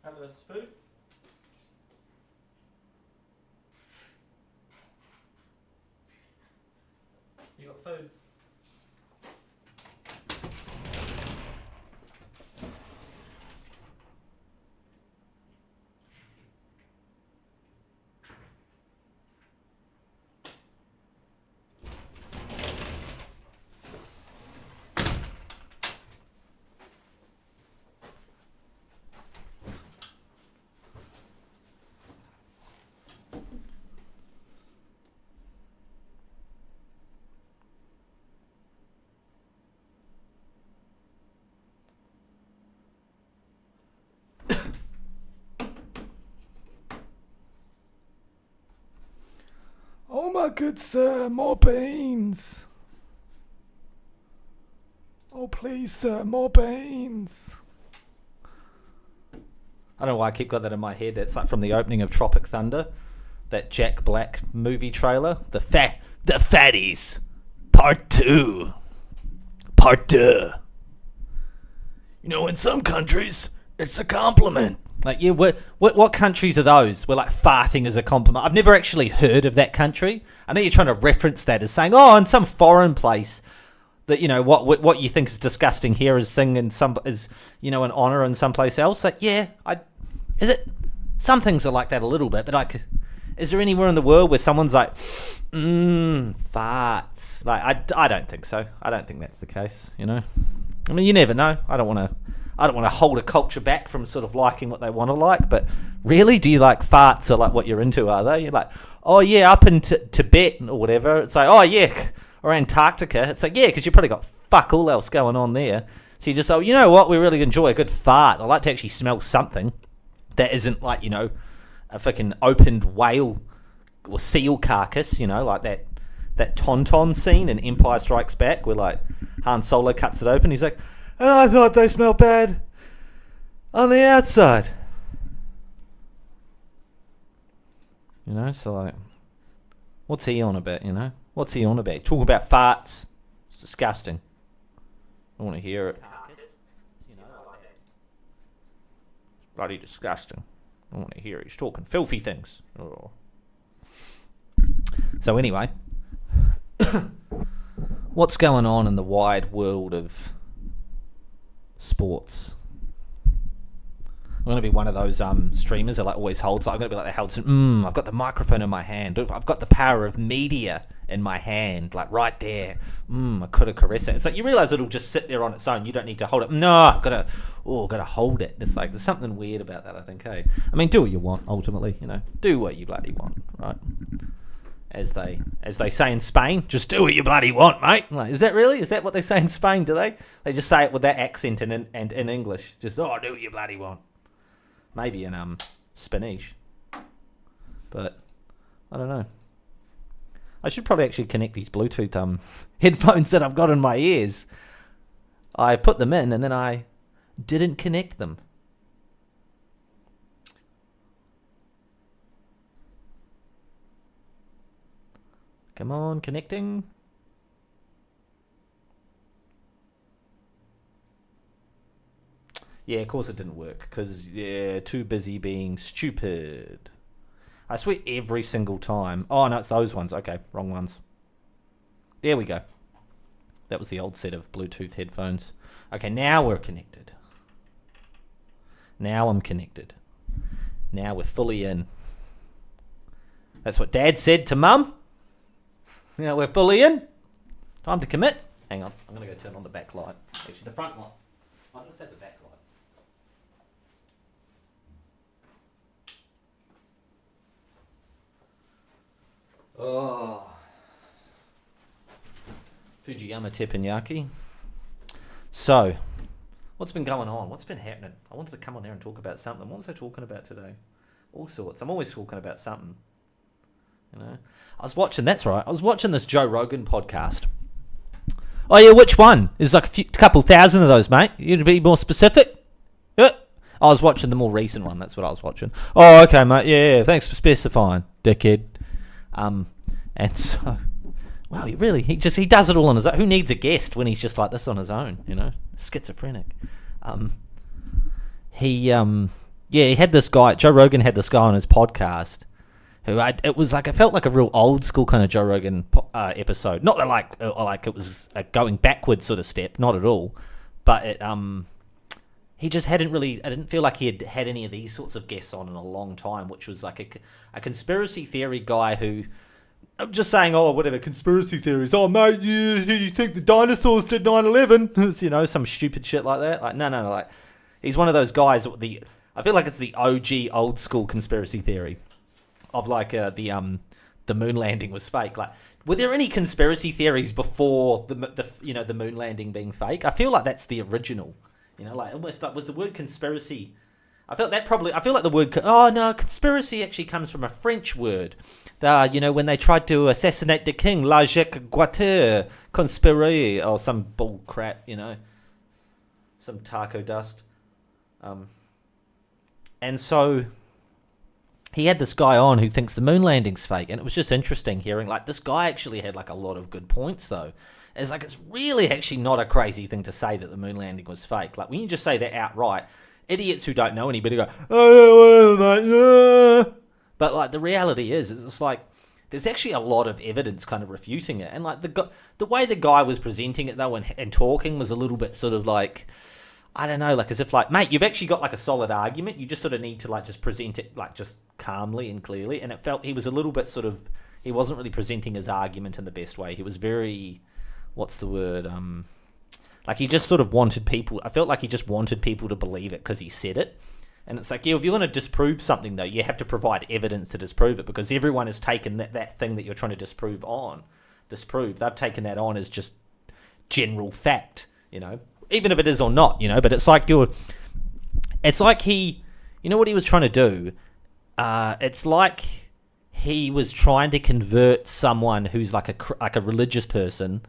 Have this food. You got food? Oh my good sir, more beans. Oh please sir, more beans. I don't know why I keep got that in my head. It's like from the opening of Tropic Thunder, that Jack Black movie trailer. The Fatties, Part 2. Part 2. You know, in some countries, it's a compliment. Like, yeah, what countries are those where, like, farting is a compliment? I've never actually heard of that country. I know you're trying to reference that as saying, oh, in some foreign place, that, you know, what you think is disgusting here is thing in some is, you know, an honor in someplace else. Like, yeah, is it? Some things are like that a little bit, but like, is there anywhere in the world where someone's like, farts? Like, I don't think so. I don't think that's the case. You know, I mean, you never know. I don't want to hold a culture back from sort of liking what they want to like, but really, do you like farts? Are like what you're into? Are they? You're like, oh yeah, up in Tibet or whatever. It's like, oh yeah. Or Antarctica, it's like, yeah, because you've probably got fuck all else going on there. So you just say, you know what, we really enjoy a good fart. I like to actually smell something that isn't like, you know, a fucking opened whale or seal carcass, you know, like that Tauntaun scene in Empire Strikes Back where like Han Solo cuts it open. He's like, and I thought they smelled bad on the outside. You know, so like, what's he on about, you know? What's he on about? Talking about farts. It's disgusting. I want to hear it. It's bloody disgusting. I want to hear it. He's talking filthy things. Oh. So anyway, what's going on in the wide world of sports? I'm going to be one of those streamers that like always holds. I'm going to be like the Helton. I've got the microphone in my hand. I've got the power of media in my hand, like right there. I could have caressed it. It's like you realise it'll just sit there on its own. You don't need to hold it. No, I've got to hold it. It's like there's something weird about that. I think. Hey, I mean, do what you want. Ultimately, you know, do what you bloody want, right? As they say in Spain, just do what you bloody want, mate. Like, is that what they say in Spain? Do they? They just say it with that accent and in English. Just do what you bloody want. Maybe in Spanish, but I don't know. I should probably actually connect these Bluetooth headphones that I've got in my ears. I put them in and then I didn't connect them. Come on, connecting. Yeah, of course it didn't work, because, yeah, too busy being stupid. I swear every single time. Oh, no, it's those ones. Okay, wrong ones. There we go. That was the old set of Bluetooth headphones. Okay, now we're connected. Now I'm connected. Now we're fully in. That's what Dad said to Mum. Now we're fully in. Time to commit. Hang on, I'm going to go turn on the back light. Actually, the front light. I'll just have the back light. Oh, Fujiyama teppanyaki. So, what's been going on? What's been happening? I wanted to come on here and talk about something. What was I talking about today? All sorts. I'm always talking about something. You know, I was watching this Joe Rogan podcast. Oh yeah, which one? There's like a couple thousand of those, mate. You'd be more specific. Yeah. I was watching the more recent one. That's what I was watching. Oh, okay, mate. Yeah. Thanks for specifying, dickhead. And so, Wow, he does it all on his own. Who needs a guest when he's just like this on his own? Schizophrenic. He had this guy. Joe Rogan had this guy on his podcast. It felt like a real old school kind of Joe Rogan episode. Not that like it was a going backwards sort of step, not at all. But he just hadn't really. I didn't feel like he had any of these sorts of guests on in a long time, which was like a conspiracy theory guy who. I'm just saying, whatever, conspiracy theories. Oh, mate, you think the dinosaurs did 9/11? Some stupid shit like that. Like, no, like, he's one of those guys. I feel like it's the OG old school conspiracy theory of like the moon landing was fake. Like, were there any conspiracy theories before the moon landing being fake? I feel like that's the original. Like almost like was the word conspiracy. I feel like the word. Oh no, conspiracy actually comes from a French word. When they tried to assassinate the king, la guateur, conspirer, or some bull crap, some taco dust. And so he had this guy on who thinks the moon landing's fake, and it was just interesting hearing like this guy actually had like a lot of good points though. It's really actually not a crazy thing to say that the moon landing was fake. Like when you just say that outright. Idiots who don't know anybody go, oh, mate, but like the reality is, it's like there's actually a lot of evidence kind of refuting it, and like the way the guy was presenting it though and talking was a little bit sort of like I don't know, like as if like mate, you've actually got like a solid argument, you just sort of need to like just present it like just calmly and clearly, and it felt he was a little bit sort of he wasn't really presenting his argument in the best way. He was very what's the word like he just sort of wanted people. I felt like he just wanted people to believe it because he said it. And it's like, if you want to disprove something, though, you have to provide evidence to disprove it because everyone has taken that thing that you're trying to disprove. They've taken that on as just general fact, even if it is or not, But it's like he, what he was trying to do? It's like he was trying to convert someone who's like a religious person,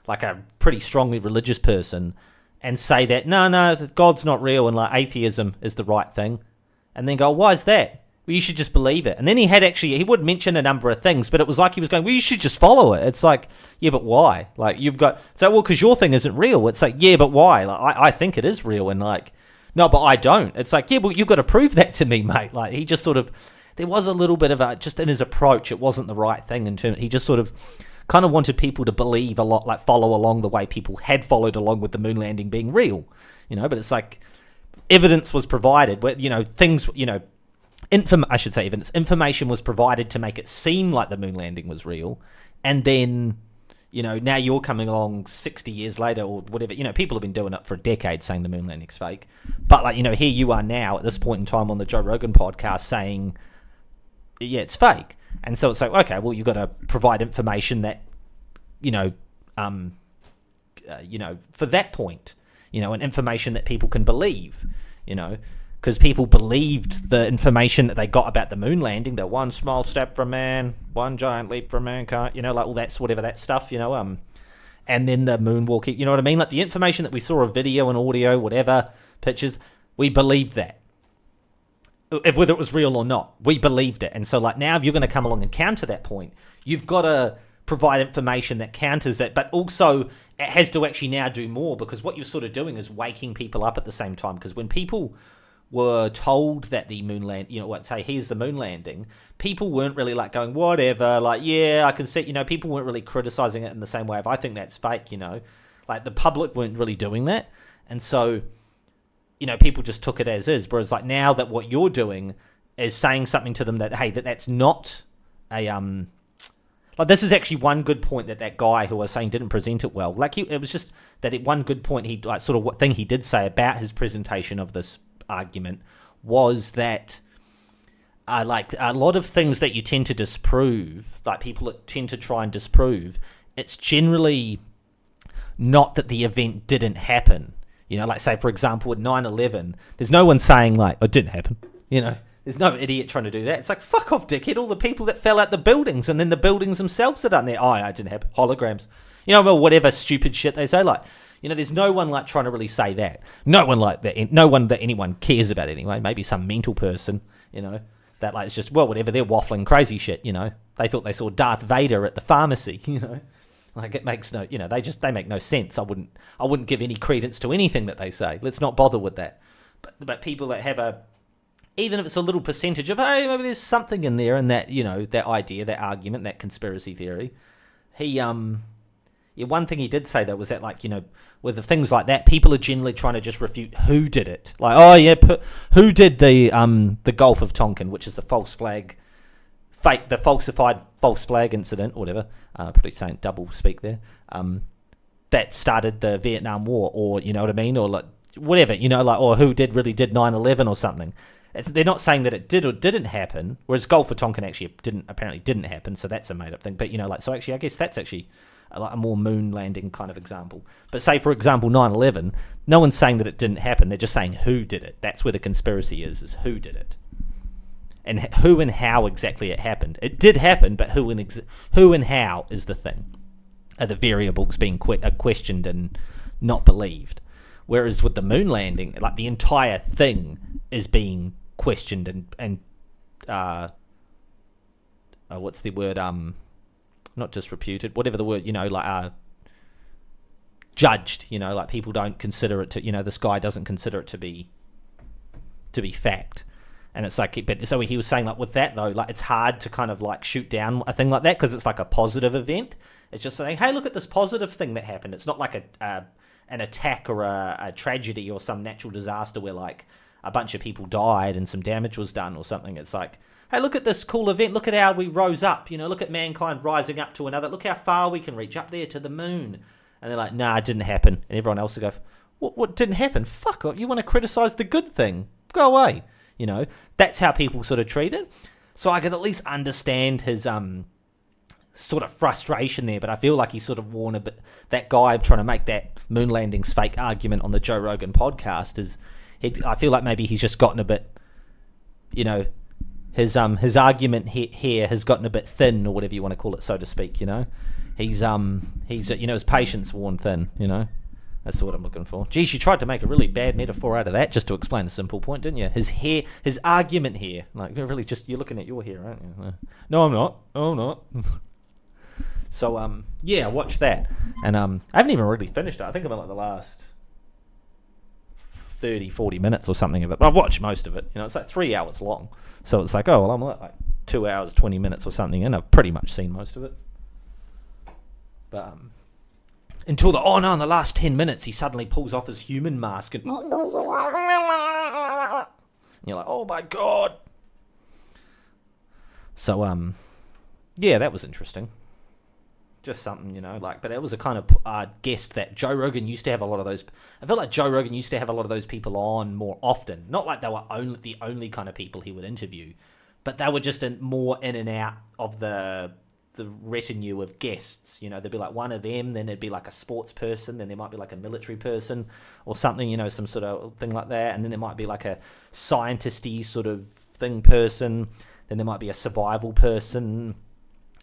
like a pretty strongly religious person, and say that, no, God's not real and like atheism is the right thing. And then go, why is that? Well, you should just believe it. And then he would mention a number of things, but it was like he was going, well, you should just follow it. It's like, yeah, but why? Like because your thing isn't real. It's like, yeah, but why? Like, I think it is real. And like, no, but I don't. It's like, yeah, well, you've got to prove that to me, mate. Like he just sort of, there was a little bit of just in his approach, it wasn't the right thing he just sort of, kind of wanted people to believe a lot, like follow along the way people had followed along with the moon landing being real, but it's like evidence was provided where, information was provided to make it seem like the moon landing was real. And then, now you're coming along 60 years later or whatever, people have been doing it for a decade saying the moon landing's fake. But like, here you are now at this point in time on the Joe Rogan podcast saying, yeah, it's fake. And so it's like, okay, well, you've got to provide information that, for that point, and information that people can believe, because people believed the information that they got about the moon landing, that one small step for man, one giant leap for mankind, like all that's whatever that stuff, and then the moonwalking, you know what I mean? Like the information that we saw of video and audio, whatever, pictures, we believed that. Whether it was real or not, we believed it. And so like now if you're going to come along and counter that point, you've got to provide information that counters that, but also it has to actually now do more, because what you're sort of doing is waking people up at the same time. Because when people were told that the moon land, here's the moon landing, people weren't really like going, whatever, like, yeah, I can see, people weren't really criticizing it in the same way if I think that's fake, like the public weren't really doing that. And so people just took it as is. Whereas like now that what you're doing is saying something to them that, hey, that's not a, like this is actually one good point that guy who was saying didn't present it well. Like it was just that one good point he like sort of what thing he did say about his presentation of this argument was that like a lot of things that you tend to disprove, like people that tend to try and disprove, it's generally not that the event didn't happen. Like say, for example, at 9/11, there's no one saying like, it didn't happen. There's no idiot trying to do that. It's like, fuck off, dickhead. All the people that fell out the buildings and then the buildings themselves are done there. Oh, it didn't happen. Holograms. Well, whatever stupid shit they say. Like, there's no one like trying to really say that. No one like that. No one that anyone cares about anyway. Maybe some mental person, that like, it's just, well, whatever. They're waffling crazy shit, They thought they saw Darth Vader at the pharmacy, Like, it makes no, they make no sense. I wouldn't give any credence to anything that they say. Let's not bother with that. But people that have even if it's a little percentage of, hey, maybe there's something in there, and that, that idea, that argument, that conspiracy theory. One thing he did say though was that, like, with the things like that, people are generally trying to just refute who did it. Like, oh yeah, who did the Gulf of Tonkin, which is the falsified false flag incident, or whatever. Probably saying double speak there. That started the Vietnam War, or you know what I mean, or like whatever, or who really did 9/11 or something. They're not saying that it did or didn't happen, whereas Gulf of Tonkin actually didn't happen, so that's a made up thing. But so actually, I guess that's actually a more moon landing kind of example. But say, for example, 9/11, no one's saying that it didn't happen. They're just saying who did it. That's where the conspiracy is who did it. And who and how exactly it happened. It did happen, but who and how is the thing. Are the variables being questioned and not believed. Whereas with the moon landing, like, the entire thing is being questioned and what's the word? Not disreputed, whatever the word, judged. Like, people don't consider it to, this guy doesn't consider it to be fact. And it's like, but so he was saying, like, with that though, like, it's hard to kind of like shoot down a thing like that because it's like a positive event. It's just saying, hey, look at this positive thing that happened. It's not like an attack or a tragedy or some natural disaster where, like, a bunch of people died and some damage was done or something. It's like, hey, look at this cool event. Look at how we rose up. Look at mankind rising up to another. Look how far we can reach up there to the moon. And they're like, nah, it didn't happen. And everyone else will go, what didn't happen? Fuck off. You want to criticize the good thing? Go away. That's how people sort of treat it. So I could at least understand his sort of frustration there, but I feel like he's sort of worn a bit. That guy trying to make that moon landing's fake argument on the Joe Rogan podcast I feel like maybe he's just gotten a bit, his argument here has gotten a bit thin, or whatever you want to call it, so to speak. He's his patience worn thin. That's what I'm looking for. Geez, you tried to make a really bad metaphor out of that just to explain a simple point, didn't you? His argument here, like, really, just, you're looking at your hair, aren't you? No, I'm not. Oh, I'm not. So, yeah, watch that. And I haven't even really finished it. I think I'm in, like, the last 30, 40 minutes or something of it. But I've watched most of it. It's like 3 hours long. So it's like, oh, well, I'm like 2 hours, 20 minutes or something, and I've pretty much seen most of it. But, until in the last 10 minutes, he suddenly pulls off his human mask and you're like, oh my God. So, yeah, that was interesting. Just something, but it was a kind of guest that Joe Rogan used to have a lot of those. I felt like Joe Rogan used to have a lot of those people on more often. Not like they were the only kind of people he would interview, but they were just more in and out of the retinue of guests. There'd be like one of them, then there'd be like a sports person, then there might be like a military person or something, some sort of thing like that, and then there might be like a scientist-y sort of thing person, then there might be a survival person,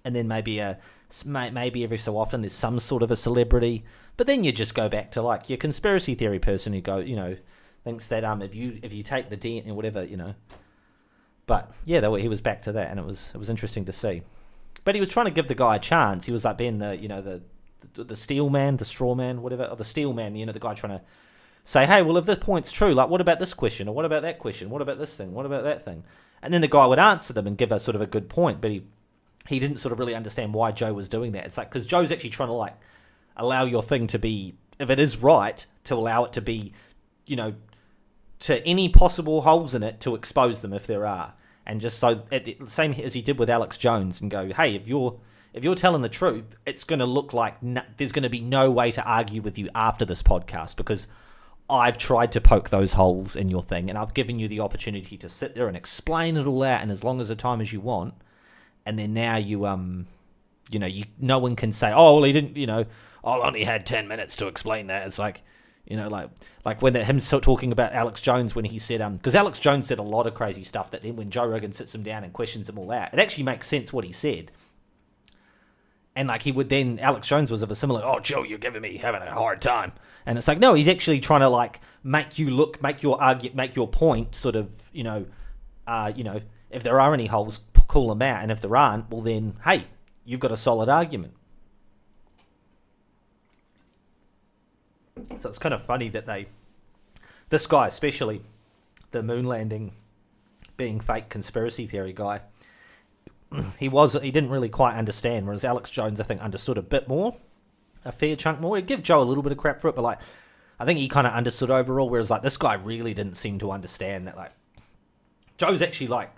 and then maybe every so often there's some sort of a celebrity. But then you just go back to like your conspiracy theory person who thinks that if you take the DNA or whatever, But yeah, he was back to that, and it was interesting to see. But he was trying to give the guy a chance. He was like being the steel man, the straw man, whatever, or the steel man, the guy trying to say, hey, well, if this point's true, like, what about this question? Or what about that question? What about this thing? What about that thing? And then the guy would answer them and give a sort of a good point, but he didn't sort of really understand why Joe was doing that. It's like, because Joe's actually trying to, like, allow your thing to be, if it is right, to allow it to be, to any possible holes in it, to expose them if there are. And just so, same as he did with Alex Jones, and go, hey, if you're telling the truth, it's going to look like there's going to be no way to argue with you after this podcast, because I've tried to poke those holes in your thing, and I've given you the opportunity to sit there and explain it all out in as long as the time as you want, and then now no one can say, oh, well, he didn't, I only had 10 minutes to explain that. It's like, like when him talking about Alex Jones, when he said, because Alex Jones said a lot of crazy stuff that then when Joe Rogan sits him down and questions him all out, it actually makes sense what he said. And like Alex Jones was of a similar, oh, Joe, you're having a hard time. And it's like, no, he's actually trying to like make your point sort of, if there are any holes, call them out. And if there aren't, well then, hey, you've got a solid argument. So it's kind of funny that this guy especially, the moon landing being fake conspiracy theory guy, he didn't really quite understand, whereas Alex Jones, I think, understood a bit more, a fair chunk more. He'd give Joe a little bit of crap for it, but like, I think he kind of understood overall, whereas like this guy really didn't seem to understand that like Joe's actually like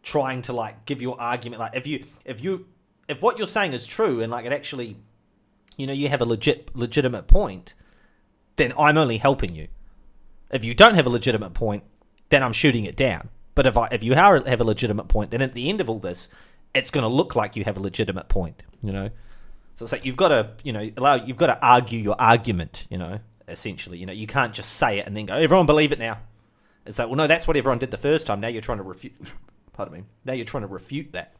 trying to like give your argument, like if what you're saying is true and like it actually, you have a legitimate point, then I'm only helping you. If you don't have a legitimate point, then I'm shooting it down. But if you have a legitimate point, then at the end of all this, it's going to look like you have a legitimate point, So it's like you've got to, you've got to argue your argument, essentially. You can't just say it and then go, everyone believe it now. It's like, well, no, that's what everyone did the first time. Now you're trying to refute. Pardon me. Now you're trying to refute that.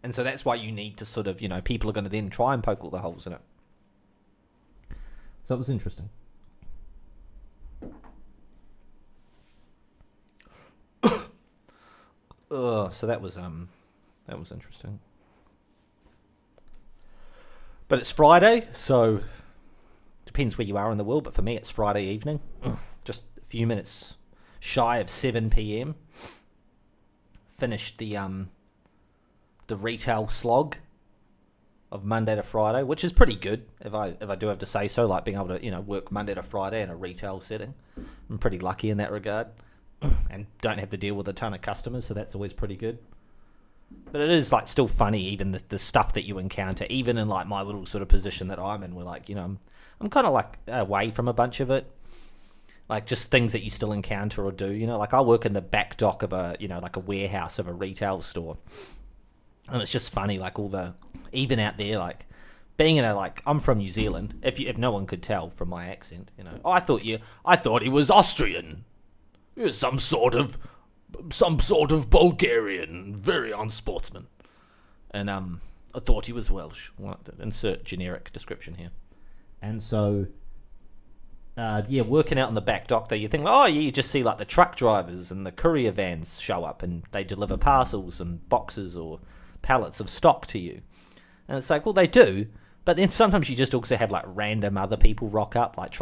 And so that's why you need to sort of, people are going to then try and poke all the holes in it. So it was interesting. So that was interesting. But it's Friday, so depends where you are in the world. But for me, it's Friday evening, just a few minutes shy of 7 p.m. Finished the retail slog of Monday to Friday, which is pretty good if I do have to say so. Like being able to work Monday to Friday in a retail setting, I'm pretty lucky in that regard. And don't have to deal with a ton of customers, so that's always pretty good. But it is like still funny, even the stuff that you encounter, even in like my little sort of position that I'm in. We're like, I'm kind of like away from a bunch of it, like just things that you still encounter or do. Like I work in the back dock of a like a warehouse of a retail store, and it's just funny, like even out there, like being in I'm from New Zealand. If no one could tell from my accent, I thought he was Austrian. Some sort of Bulgarian, very unsportsman. And I thought he was Welsh. Insert generic description here. And so, working out in the back dock there, you think, you just see like the truck drivers and the courier vans show up and they deliver parcels and boxes or pallets of stock to you. And it's like, well, they do. But then sometimes you just also have like random other people rock up, like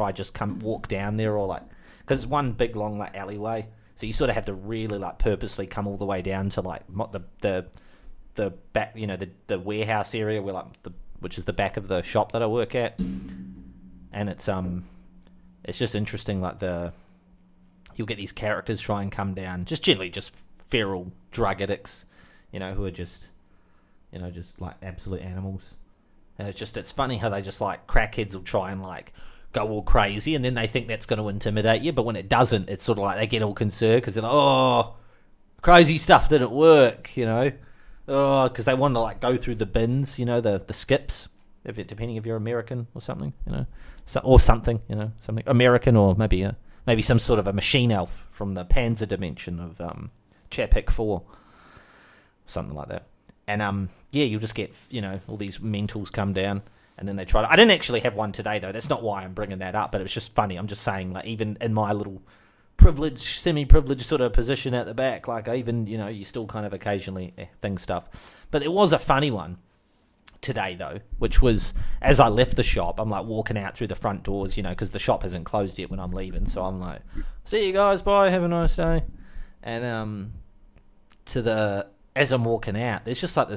walk down there or like, because it's one big long like alleyway, so you sort of have to really like purposely come all the way down to like the back, the warehouse area where which is the back of the shop that I work at, and it's just interesting, like you'll get these characters try and come down, just generally just feral drug addicts, who are just like absolute animals. And it's funny how they just like crackheads will try and like go all crazy, and then they think that's going to intimidate you, but when it doesn't, it's sort of like they get all concerned because they're like, crazy stuff didn't work, because they want to like go through the bins, the skips, depending if you're American or something, something American, or maybe some sort of a machine elf from the Panzer dimension of Chapek 4, something like that. And you'll just get all these mentals come down. And then they try to... I didn't actually have one today, though. That's not why I'm bringing that up, but it was just funny. I'm just saying, like, even in my little semi-privileged sort of position at the back, like, you still kind of occasionally think stuff. But there was a funny one today, though, which was, as I left the shop, I'm, like, walking out through the front doors, because the shop hasn't closed yet when I'm leaving. So I'm like, see you guys, bye, have a nice day. And as I'm walking out, there's just, like,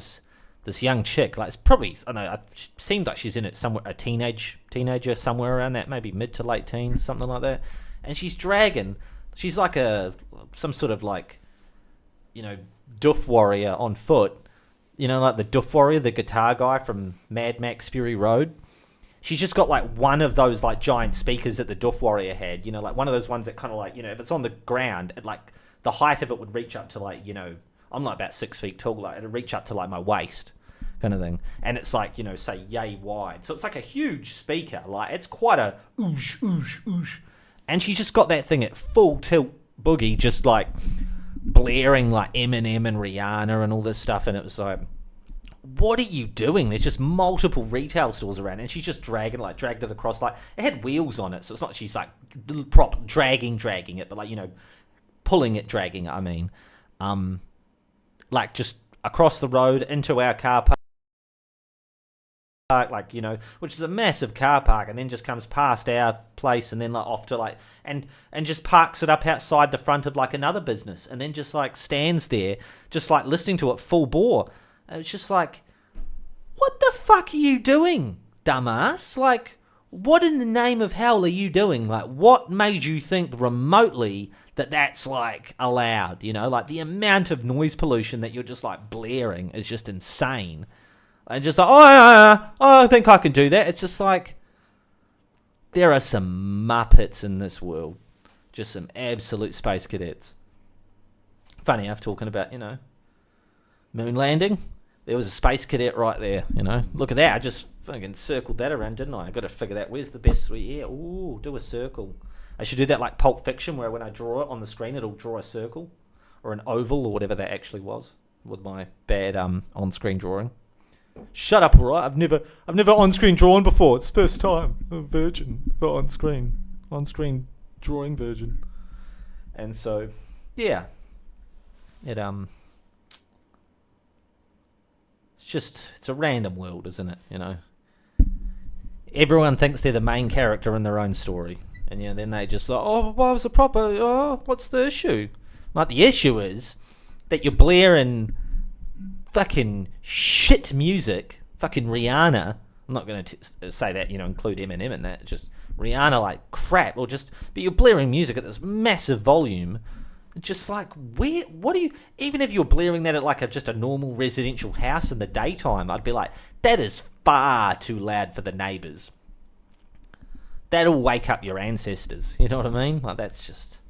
this young chick, like it's probably, I don't know, it seemed like she's in it somewhere, a teenager somewhere around that, maybe mid to late teens, something like that. And she's like some sort of like, doof warrior on foot, like the doof warrior, the guitar guy from Mad Max Fury Road. She's just got like one of those like giant speakers that the doof warrior had, like one of those ones that kind of like, if it's on the ground, like the height of it would reach up to like, I'm like about 6 feet tall, like it'd reach up to like my waist kind of thing. And it's like, say yay wide. So it's like a huge speaker. Like it's quite a oosh, oosh, oosh. And she's just got that thing at full tilt boogie, just like blaring like Eminem and Rihanna and all this stuff. And it was like, what are you doing? There's just multiple retail stores around. And she's just dragged it across. Like it had wheels on it. So it's not she's like dragging it, but like, pulling it, dragging it, I mean. Like just across the road into our car park park, like, which is a massive car park, and then just comes past our place and then like off to like and just parks it up outside the front of like another business, and then just like stands there just like listening to it full bore. And it's just like, what the fuck are you doing, dumbass? Like, what in the name of hell are you doing? Like, what made you think remotely that that's like allowed? Like the amount of noise pollution that you're just like blaring is just insane. And just like, I think I can do that. It's just like, there are some muppets in this world. Just some absolute space cadets. Funny enough, talking about, moon landing. There was a space cadet right there, Look at that. I just fucking circled that around, didn't I? I got to figure that. Where's the best way? Yeah, ooh, do a circle. I should do that like Pulp Fiction, where when I draw it on the screen, it'll draw a circle. Or an oval, or whatever that actually was. With my bad on-screen drawing. Shut up, alright? I've never on-screen drawn before. It's first time. I'm a virgin for on-screen drawing virgin. And so, yeah. It's a random world, isn't it? Everyone thinks they're the main character in their own story, and then they just like, why was the proper? What's the issue? Like, the issue is that you're blaring fucking shit music, fucking Rihanna. I'm not going to say that, include Eminem in that. Just Rihanna like crap, but you're blaring music at this massive volume. Just like, what do you, even if you're blaring that at like just a normal residential house in the daytime, I'd be like, that is far too loud for the neighbours. That'll wake up your ancestors, you know what I mean? Like, that's just,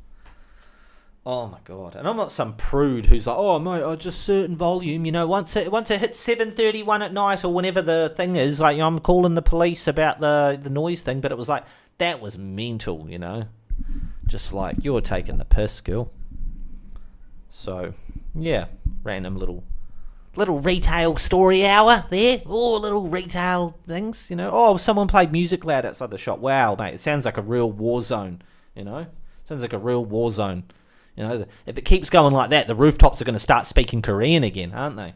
oh my God. And I'm not some prude who's like, oh mate, just certain volume, once it hits 7:31 at night or whenever the thing is, like, I'm calling the police about the noise thing, but it was like, that was mental, just like, you're taking the piss, girl. So, yeah, random little retail story hour there. Oh, little retail things, Oh, someone played music loud outside the shop. Wow, mate, it sounds like a real war zone, Sounds like a real war zone. If it keeps going like that, the rooftops are going to start speaking Korean again, aren't they?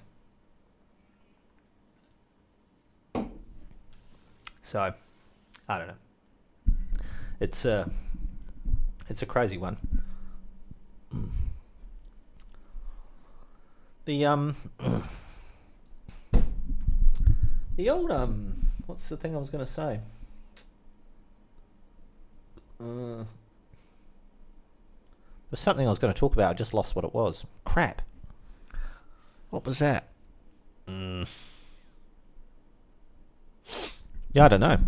So, I don't know. It's a crazy one. The old what's the thing I was going to say? There was something I was going to talk about. I just lost what it was. Crap. What was that? Yeah, I don't know.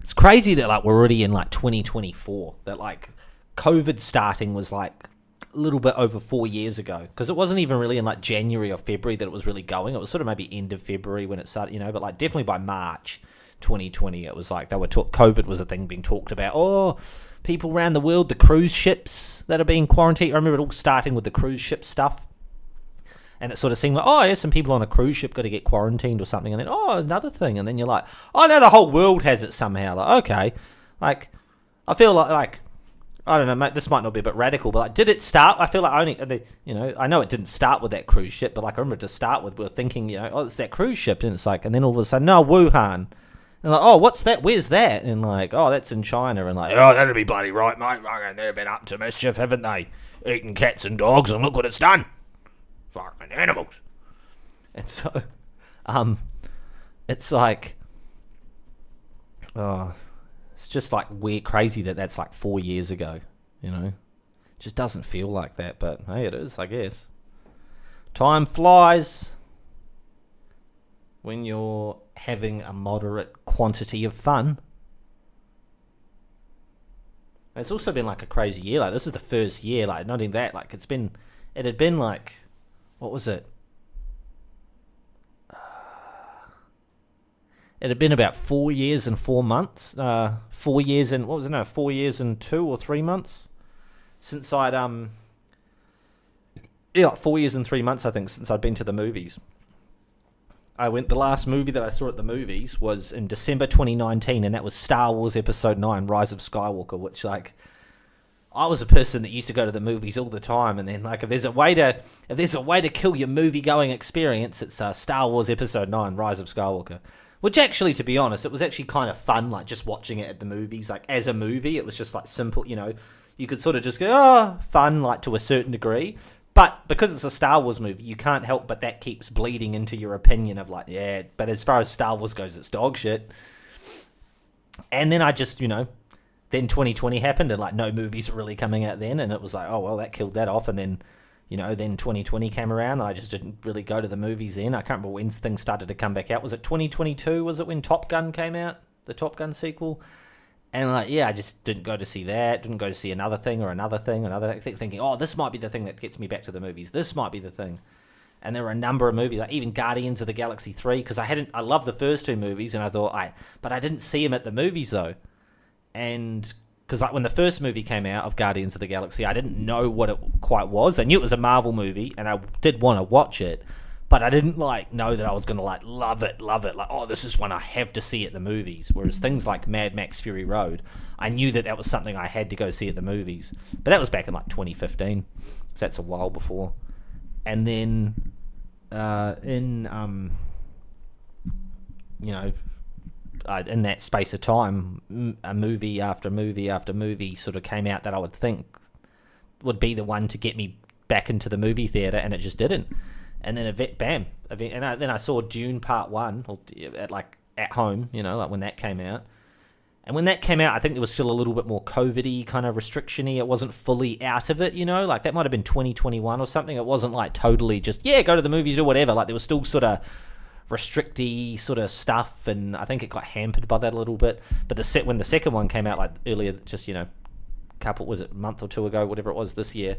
It's crazy that like we're already in like 2024. That like COVID starting was like a little bit over 4 years ago, because it wasn't even really in like January or February that it was really going. It was sort of maybe end of February when it started, but like definitely by March 2020 it was like they were COVID was a thing being talked about. Oh, people around the world, the cruise ships that are being quarantined. I remember it all starting with the cruise ship stuff, and it sort of seemed like, oh yeah, some people on a cruise ship got to get quarantined or something, and then another thing, and then you're like, oh no, the whole world has it somehow. Like, okay, like I feel like I don't know, mate, this might not be a bit radical, but like, did it start? I feel like I know it didn't start with that cruise ship, but like I remember to start with, we were thinking, it's that cruise ship, and it's like, and then all of a sudden, no, Wuhan. And like, oh, what's that? Where's that? And like, oh, that's in China. And like, oh, that'll be bloody right, mate. They've been up to mischief, haven't they? Eating cats and dogs, and look what it's done. Fucking animals. And so, it's like, oh, it's just like weird, crazy that that's like 4 years ago, It just doesn't feel like that, but hey, it is, I guess. Time flies when you're having a moderate quantity of fun. It's also been like a crazy year. Like, this is the first year, like, not even that, like, it had been like, what was it? It had been about 4 years and 4 months. 4 years and, 4 years and 2 or 3 months since I'd, 4 years and 3 months, I think, since I'd been to the movies. The last movie that I saw at the movies was in December 2019, and that was Star Wars Episode 9, Rise of Skywalker, which, like, I was a person that used to go to the movies all the time, and then like if there's a way to kill your movie going experience, it's Star Wars Episode 9: Rise of Skywalker. Which actually, to be honest, it was actually kind of fun, like just watching it at the movies. Like as a movie, it was just like simple, you could sort of just go, oh, fun, like to a certain degree. But because it's a Star Wars movie, you can't help but that keeps bleeding into your opinion of like, yeah, but as far as Star Wars goes, it's dog shit. And then I just, then 2020 happened and like no movies were really coming out then. And it was like, oh, well, that killed that off. And then, then 2020 came around and I just didn't really go to the movies then. I can't remember when things started to come back out. Was it 2022? Was it when Top Gun came out? The Top Gun sequel? And like, yeah, I just didn't go to see that. Didn't go to see another thing, thinking, oh, this might be the thing that gets me back to the movies. This might be the thing. And there were a number of movies, like even Guardians of the Galaxy 3, because I loved the first two movies, and I thought, but I didn't see them at the movies though. And because like when the first movie came out of Guardians of the Galaxy, I didn't know what it quite was. I knew it was a Marvel movie, and I did want to watch it. But I didn't know that I was going to love it. Like, oh, this is one I have to see at the movies. Whereas things like Mad Max Fury Road, I knew that was something I had to go see at the movies. But that was back in 2015. So that's a while before. And then in that space of time, a movie after movie after movie sort of came out that I would think would be the one to get me back into the movie theater, and it just didn't. And then then I saw Dune Part 1 at home, when that came out. And when that came out, I think there was still a little bit more COVID-y kind of restriction-y. It wasn't fully out of it, that might have been 2021 or something. It wasn't totally just, go to the movies or whatever. There was still sort of restricty sort of stuff, and I think it got hampered by that a little bit. But when the second one came out earlier, just, a month or two ago, whatever it was this year,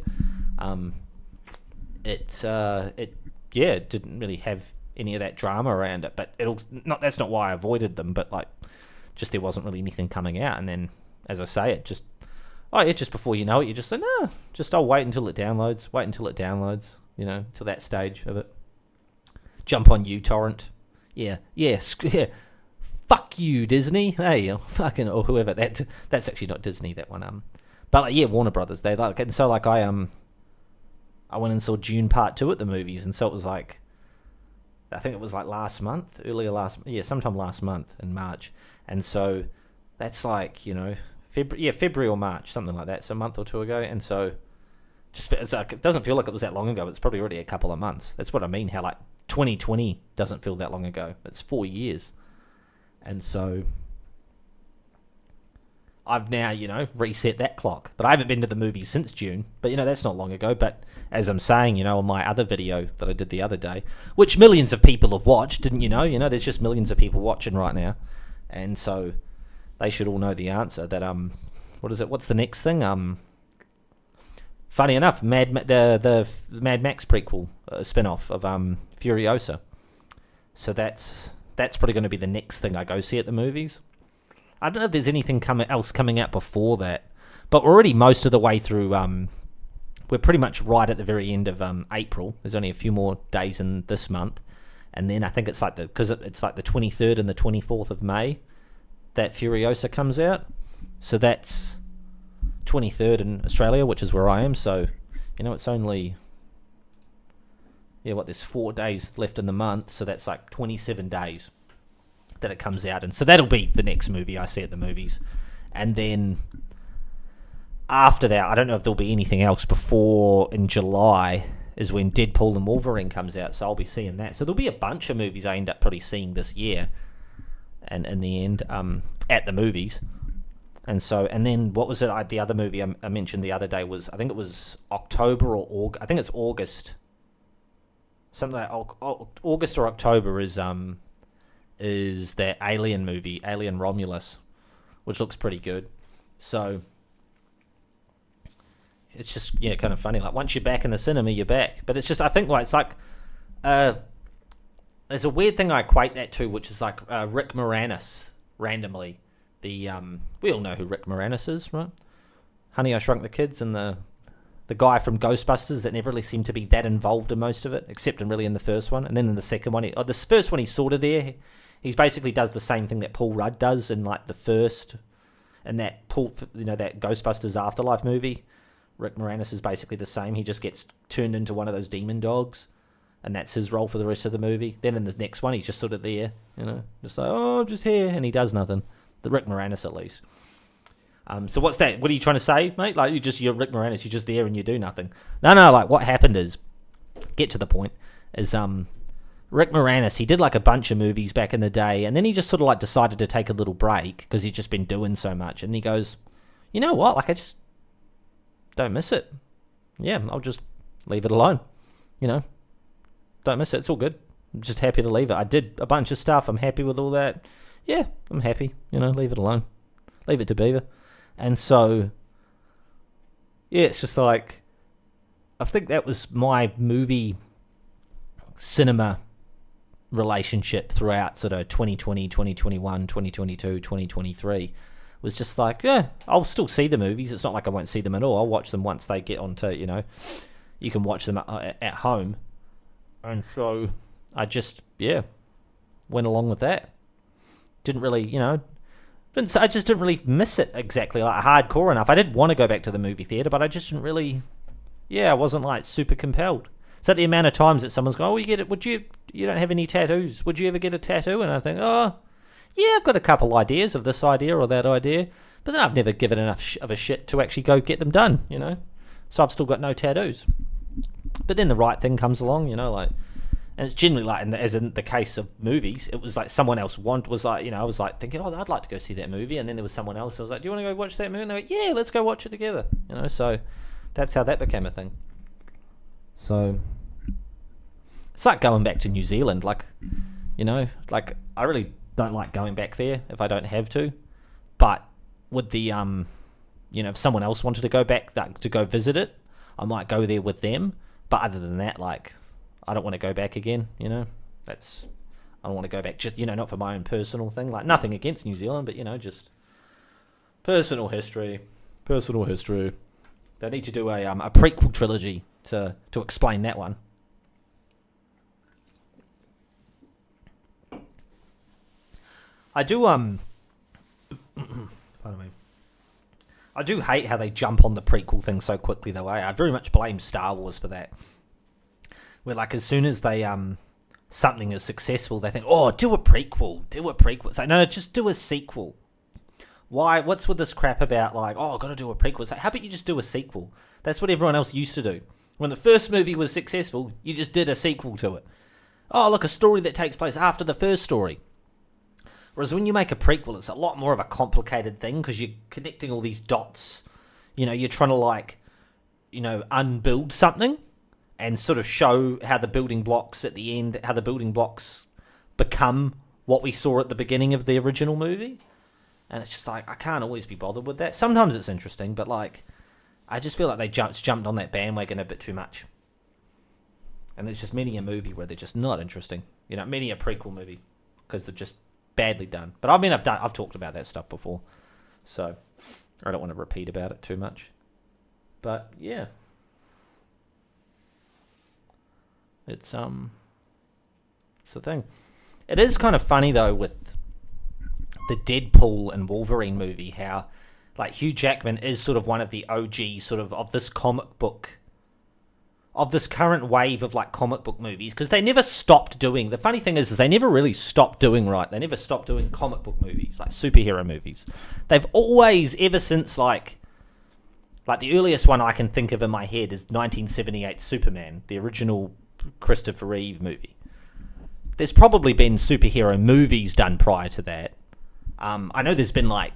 it didn't really have any of that drama around it. But that's not why I avoided them, but just there wasn't really anything coming out. And then, as I say, just before you know it, you just say, no, I'll wait until it downloads, till that stage of it. Jump on uTorrent. Yeah. Fuck you, Disney. Hey, fucking, or whoever. That's actually not Disney, that one. But Warner Brothers. They and so I went and saw Dune Part 2 at the movies, and so it was I think it was sometime last month in March. And so that's February or March, something like that, so a month or two ago. And so it doesn't feel like it was that long ago. It's probably already a couple of months. That's what I mean, how 2020 doesn't feel that long ago. It's 4 years. And so I've now, reset that clock. But I haven't been to the movies since June. But, that's not long ago. But as I'm saying, on my other video that I did the other day, which millions of people have watched, didn't you know? There's just millions of people watching right now. And so they should all know the answer that, what's the next thing? Funny enough, the Mad Max prequel spin-off of Furiosa. So that's probably going to be the next thing I go see at the movies. I don't know if there's anything else coming out before that, but we're already most of the way through. We're pretty much right at the very end of April. There's only a few more days in this month, and then I think it's the 23rd and the 24th of May that Furiosa comes out. So that's 23rd in Australia, which is where I am. So it's only there's 4 days left in the month. So that's 27 days that it comes out, and so that'll be the next movie I see at the movies. And then after that, I don't know if there'll be anything else before in July is when Deadpool and Wolverine comes out, so I'll be seeing that. So there'll be a bunch of movies I end up probably seeing this year, and in the end, at the movies. And then what was it? The other movie I mentioned the other day was, I think it was October or August. I think it's August. Something like August or October is that Alien movie, Alien Romulus, which looks pretty good. So it's just kind of funny. Once you're back in the cinema, you're back. But it's just, I think it's there's a weird thing I equate that to, which is Rick Moranis randomly. We all know who Rick Moranis is, right? Honey, I Shrunk the Kids, and the guy from Ghostbusters that never really seemed to be that involved in most of it, except in the first one. And then in the second one, the first one he's sort of there. He's basically does the same thing that Paul Rudd does in the first And that that Ghostbusters Afterlife movie, Rick Moranis is basically the same. He just gets turned into one of those demon dogs, and that's his role for the rest of the movie. Then in the next one, he's just sort of there, just like, oh, I'm just here, and he does nothing. The Rick Moranis, at least. So what's that? What are you trying to say, mate? Like, you're Rick Moranis, you're just there and you do nothing. No, like, what happened is, get to the point, is, Rick Moranis, he did like a bunch of movies back in the day, and then he just sort of like decided to take a little break, because he'd just been doing so much, and he goes, you know what, like, I just don't miss it. Yeah, I'll just leave it alone, don't miss it, it's all good. I'm just happy to leave it. I did a bunch of stuff, I'm happy with all that. Yeah, I'm happy, leave it alone. Leave it to Beaver. And so, yeah, it's just like, I think that was my movie cinema relationship throughout sort of 2020, 2021, 2022, 2023. Was just like, yeah, I'll still see the movies. It's not like I won't see them at all. I'll watch them once they get onto, you can watch them at home. And so I just, went along with that. Didn't really, I just didn't really miss it exactly, like hardcore enough. I did want to go back to the movie theater, but I just didn't really, I wasn't like super compelled. So the amount of times that someone's going, oh, you don't have any tattoos. Would you ever get a tattoo? And I think, oh, yeah, I've got a couple ideas of this idea or that idea, but then I've never given enough of a shit to actually go get them done, So I've still got no tattoos. But then the right thing comes along, and it's generally like, as in the case of movies, it was like someone else was like, I was like thinking, oh, I'd like to go see that movie, and then there was someone else who was like, do you want to go watch that movie? And they went, yeah, let's go watch it together, So that's how that became a thing. So it's like going back to New Zealand, like, like I really don't like going back there if I don't have to, but with the if someone else wanted to go back to go visit it, I might go there with them. But other than that, like, I don't want to go back again, I don't want to go back just, not for my own personal thing, like nothing against New Zealand, but, just personal history. They need to do a prequel trilogy to explain that one. I do, pardon me. I do hate how they jump on the prequel thing so quickly, though. I very much blame Star Wars for that. Where, like, as soon as they something is successful, they think, oh, do a prequel. It's like, no, just do a sequel. Why? What's with this crap about, like, oh, I've got to do a prequel? It's like, how about you just do a sequel? That's what everyone else used to do. When the first movie was successful, you just did a sequel to it. Oh, look, a story that takes place after the first story. Whereas when you make a prequel, it's a lot more of a complicated thing because you're connecting all these dots. You're trying to, like, unbuild something and sort of show how the building blocks at the end, how the building blocks become what we saw at the beginning of the original movie. And it's just like, I can't always be bothered with that. Sometimes it's interesting, but, like, I just feel like they jumped on that bandwagon a bit too much. And there's just many a movie where they're just not interesting. Many a prequel movie because they're just badly done. But I mean, I've talked about that stuff before, so I don't want to repeat about it too much. But yeah, it's the thing. It is kind of funny though with the Deadpool and Wolverine movie, how like Hugh Jackman is sort of one of the OG sort of this comic book, of this current wave of like comic book movies, because they never stopped doing, the funny thing is they never really stopped doing, right, they never stopped doing comic book movies, like superhero movies. They've always, ever since like the earliest one I can think of in my head is 1978 Superman, the original Christopher Reeve movie. There's probably been superhero movies done prior to that. I know there's been like,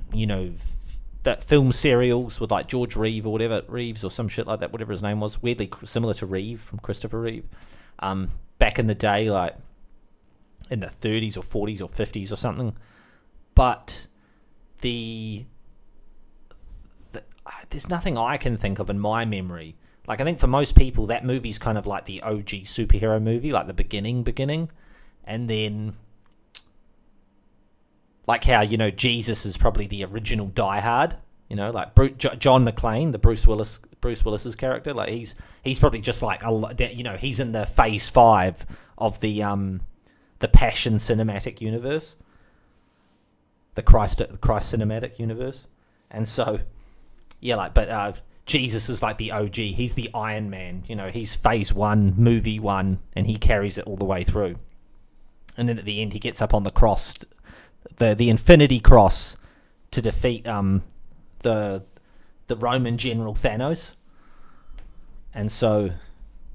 that film serials with like George Reeve or whatever, Reeves or some shit like that, whatever his name was, weirdly similar to Reeve from Christopher Reeve, back in the day, like in the 30s or 40s or 50s or something. But there's nothing I can think of in my memory. Like, I think for most people that movie's kind of like the OG superhero movie, like the beginning, and then like how, Jesus is probably the original Die Hard, like John McClane, the Bruce Willis's character, like he's probably just like he's in the phase 5 of the Passion cinematic universe, the Christ cinematic universe, And so, yeah, like, but Jesus is like the OG. He's the Iron Man. You know, he's phase 1, movie 1, and he carries it all the way through. And then at the end, he gets up on the cross, the Infinity Cross, to defeat the Roman general Thanos. And so,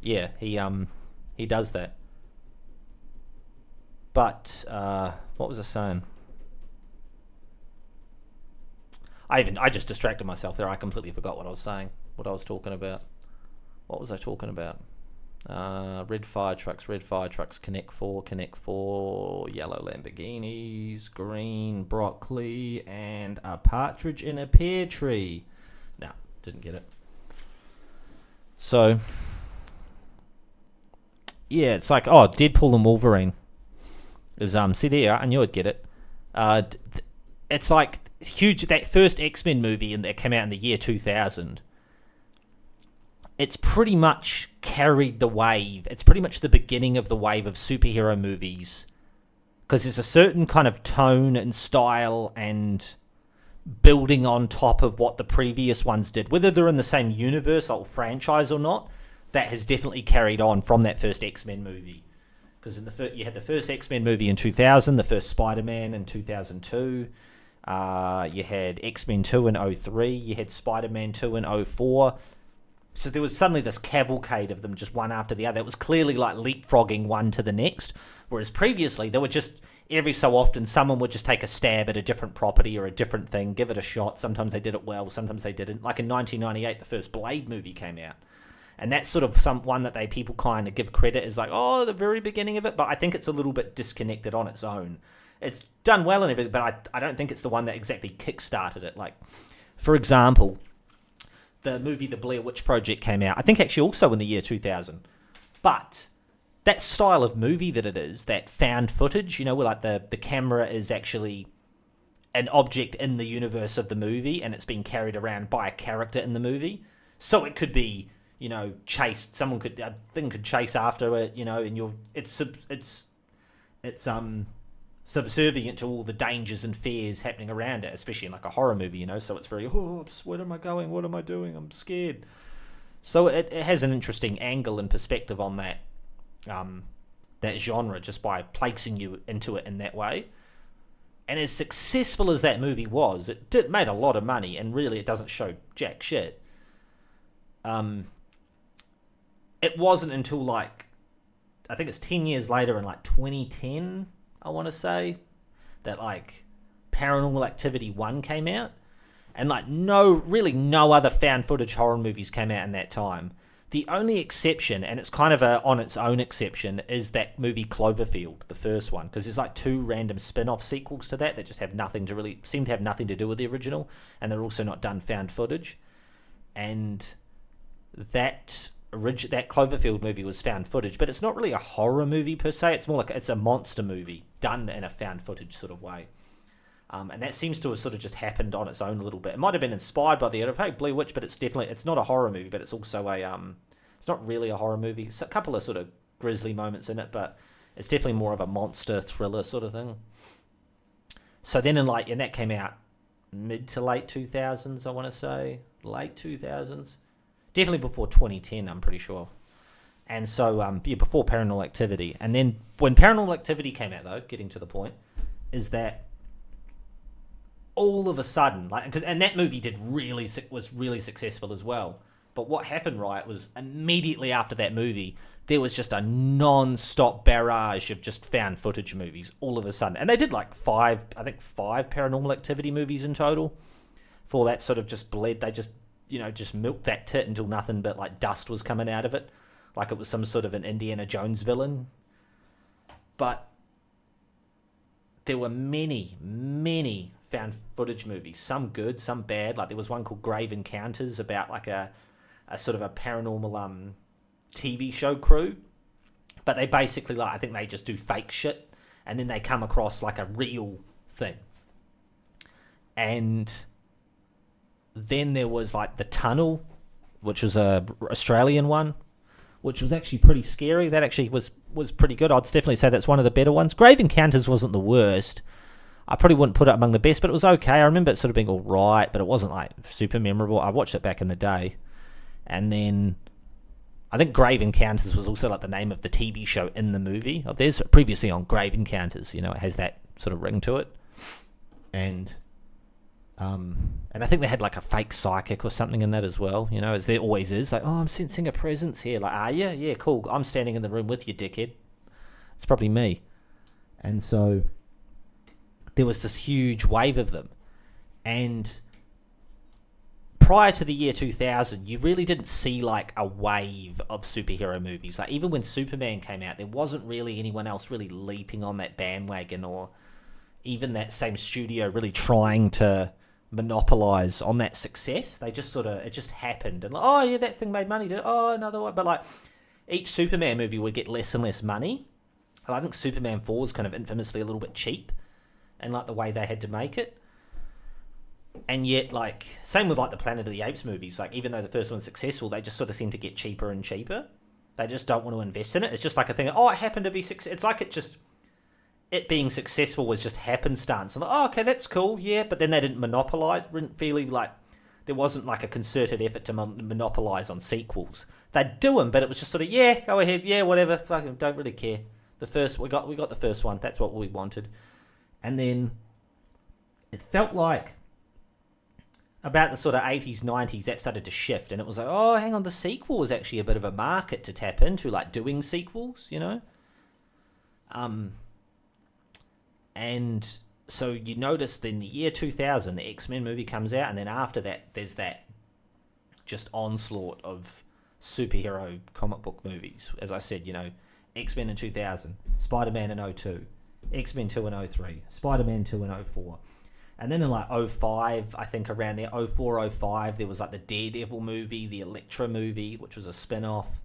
yeah, he does that. But what was I saying? I just distracted myself there. I completely forgot what I was saying. What I was talking about. What was I talking about? Red fire trucks, Connect 4, yellow Lamborghinis, green broccoli, and a partridge in a pear tree. No, didn't get it. So, yeah, it's like, Deadpool and Wolverine is see there, I knew I'd get it. It's like huge. That first X-Men movie that came out in the year 2000. It's pretty much carried the wave. It's pretty much the beginning of the wave of superhero movies, because there's a certain kind of tone and style and building on top of what the previous ones did, whether they're in the same universe or franchise or not. That has definitely carried on from that first X-Men movie, because you had the first X-Men movie in 2000, the first Spider-Man in 2002. You had X-Men 2 in 2003. You had Spider-Man 2 in 2004. So there was suddenly this cavalcade of them, just one after the other. It was clearly like leapfrogging one to the next, whereas previously they were just, every so often someone would just take a stab at a different property or a different thing, give it a shot. Sometimes they did it well, sometimes they didn't. Like in 1998, the first Blade movie came out, and that's sort of one that people kind of give credit as like, the very beginning of it, but I think it's a little bit disconnected on its own. It's done well and everything, but I don't think it's the one that exactly kick-started it. Like, for example, the movie The Blair Witch Project came out, I think actually also in the year 2000. But that style of movie that it is, that found footage, where like the camera is actually an object in the universe of the movie and it's being carried around by a character in the movie. So it could be, chased. A thing could chase after it, and it's subservient to all the dangers and fears happening around it, especially in like a horror movie, so it's very, where am I going? What am I doing? I'm scared. So it has an interesting angle and perspective on that genre, just by placing you into it in that way. And as successful as that movie was, it made a lot of money, and really it doesn't show jack shit. It wasn't until like, I think it's 10 years later in like 2010, I want to say, that like Paranormal Activity 1 came out, and like no other found footage horror movies came out in that time. The only exception, and it's kind of on its own exception, is that movie Cloverfield, the first one, because there's like 2 random spin-off sequels to that just have nothing to do with the original, and they're also not done found footage. And that Cloverfield movie was found footage, but it's not really a horror movie per se. It's more like it's a monster movie done in a found footage sort of way. And that seems to have sort of just happened on its own a little bit. It might have been inspired by the other Blair Witch, but it's not a horror movie, but it's also it's not really a horror movie. It's a couple of sort of grisly moments in it, but it's definitely more of a monster thriller sort of thing. So then and that came out mid to late 2000s, I want to say. Late 2000s. Definitely before 2010, I'm pretty sure. And so, before Paranormal Activity. And then when Paranormal Activity came out, though, getting to the point, is that all of a sudden, and that movie was really successful as well. But what happened, right, was immediately after that movie, there was just a non-stop barrage of just found footage movies all of a sudden. And they did like 5 Paranormal Activity movies in total. For that sort of just bled, they just milked that tit until nothing but like dust was coming out of it, like it was some sort of an Indiana Jones villain. But there were many found footage movies, some good, some bad. Like there was one called Grave Encounters about like a sort of a paranormal TV show crew, but they basically I think they just do fake shit, and then they come across like a real thing. And then there was like The Tunnel, which was a Australian one, which was actually pretty scary. That actually was pretty good. I'd definitely say that's one of the better ones. Grave Encounters wasn't the worst. I probably wouldn't put it among the best, but it was okay. I remember it sort of being all right, but it wasn't like super memorable. I watched it back in the day. And then I think Grave Encounters was also like the name of the TV show in the movie of theirs. Previously on Grave Encounters, it has that sort of ring to it. And I think they had like a fake psychic or something in that as well, as there always is. Like, oh, I'm sensing a presence here. Like, yeah, cool. I'm standing in the room with you, dickhead. It's probably me. And so there was this huge wave of them. And prior to the year 2000, you really didn't see like a wave of superhero movies. Like even when Superman came out, there wasn't really anyone else really leaping on that bandwagon, or even that same studio really trying to monopolize on that success. They just it just happened. And like, oh yeah, that thing made money. Oh, another one. But like each Superman movie would get less and less money. And I think Superman 4 was kind of infamously a little bit cheap, and like the way they had to make it. And yet, like, same with like the Planet of the Apes movies. Like, even though the first one's successful, they just sort of seem to get cheaper and cheaper. They just don't want to invest in it. It's just like a thing. Oh, it happened to be successful. It's like it being successful was just happenstance. I'm like, oh, okay, that's cool, yeah. But then they didn't monopolize. Didn't feel like there wasn't like a concerted effort to monopolize on sequels. They'd do them, but it was just sort of, yeah, go ahead, yeah, whatever. Fucking don't really care. The first we got the first one. That's what we wanted. And then it felt like about the sort of 80s, 90s, that started to shift. And it was like, oh, hang on, the sequel was actually a bit of a market to tap into, like doing sequels, And so you noticed in the year 2000, the X-Men movie comes out. And then after that, there's that just onslaught of superhero comic book movies. As I said, X-Men in 2000, Spider-Man in 2002, X-Men 2 in 2003, Spider-Man 2 in 2004. And then in like 2005, I think around there, 2004, 2005, there was like the Daredevil movie, the Elektra movie, which was a spin-off